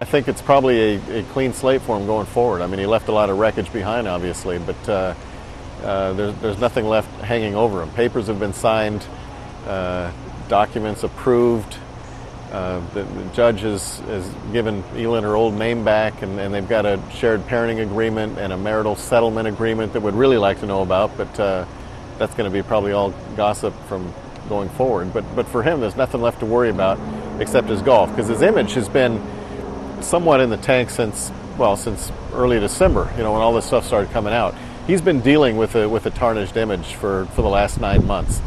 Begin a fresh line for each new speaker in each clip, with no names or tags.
I think it's probably a clean slate for him going forward. I mean, he left a lot of wreckage behind, obviously, but there's nothing left hanging over him. Papers have been signed, documents approved. The judge has given Elin her old name back, and they've got a shared parenting agreement and a marital settlement agreement that we'd really like to know about, but that's going to be probably all gossip from going forward. But for him, there's nothing left to worry about except his golf, because his image has been somewhat in the tank since early December, when all this stuff started coming out. He's been dealing with a tarnished image for the last 9 months.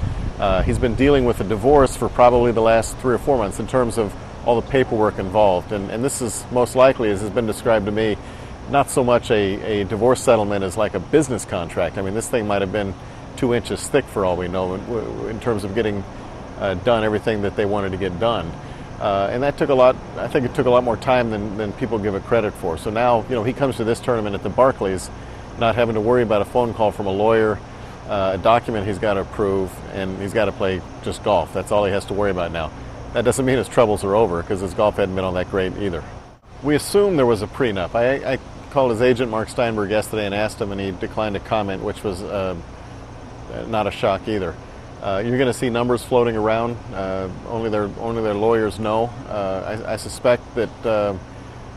He's been dealing with a divorce for probably the last 3 or 4 months in terms of all the paperwork involved. And this is most likely, as has been described to me, not so much a divorce settlement as like a business contract. I mean, this thing might have been 2 inches thick for all we know in terms of getting done everything that they wanted to get done. And that took a lot. I think it took a lot more time than people give it credit for. So now, he comes to this tournament at the Barclays, not having to worry about a phone call from a lawyer, a document he's got to approve, and he's got to play just golf. That's all he has to worry about now. That doesn't mean his troubles are over, because his golf hadn't been all that great either. We assume there was a prenup. I called his agent, Mark Steinberg, yesterday and asked him, and he declined to comment, which was not a shock either. You're going to see numbers floating around. Only their lawyers know. I suspect that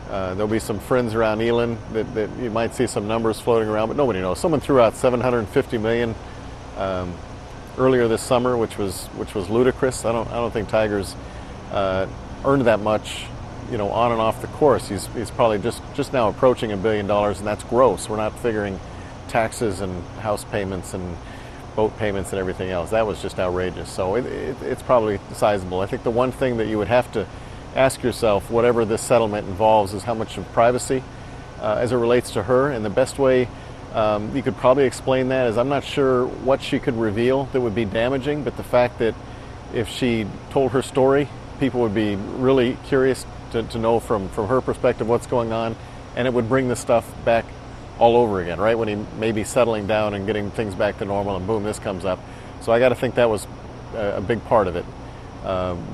there'll be some friends around Elin that you might see some numbers floating around, but nobody knows. Someone threw out $750 million earlier this summer, which was ludicrous. I don't think Tiger's earned that much, on and off the course. He's probably just now approaching $1 billion, and that's gross. We're not figuring taxes and house payments and boat payments and everything else. That was just outrageous. So it's probably sizable. I think the one thing that you would have to ask yourself, whatever this settlement involves, is how much of privacy as it relates to her. And the best way you could probably explain that is, I'm not sure what she could reveal that would be damaging, but the fact that if she told her story, people would be really curious to know from her perspective what's going on, and it would bring the stuff back all over again, right? When he may be settling down and getting things back to normal, and boom, this comes up. So I got to think that was a big part of it,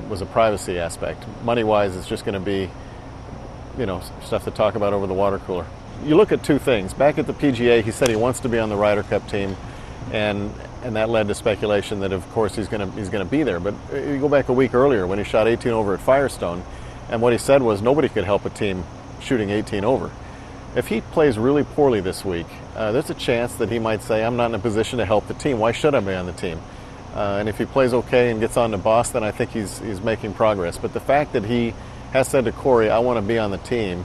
was a privacy aspect. Money-wise, it's just going to be, stuff to talk about over the water cooler. You look at two things. Back at the PGA, he said he wants to be on the Ryder Cup team, and that led to speculation that, of course, he's going to be there. But you go back a week earlier when he shot 18 over at Firestone, and what he said was nobody could help a team shooting 18 over. If he plays really poorly this week, there's a chance that he might say, I'm not in a position to help the team. Why should I be on the team? And if he plays okay and gets on to Boss, then I think he's making progress. But the fact that he has said to Corey, I want to be on the team,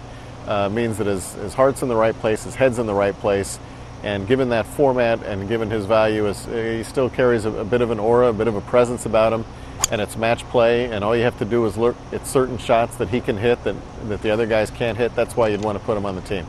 means that his heart's in the right place, his head's in the right place. And given that format and given his value, he still carries a bit of an aura, a bit of a presence about him. And it's match play, and all you have to do is look at certain shots that he can hit that the other guys can't hit. That's why you'd want to put him on the team.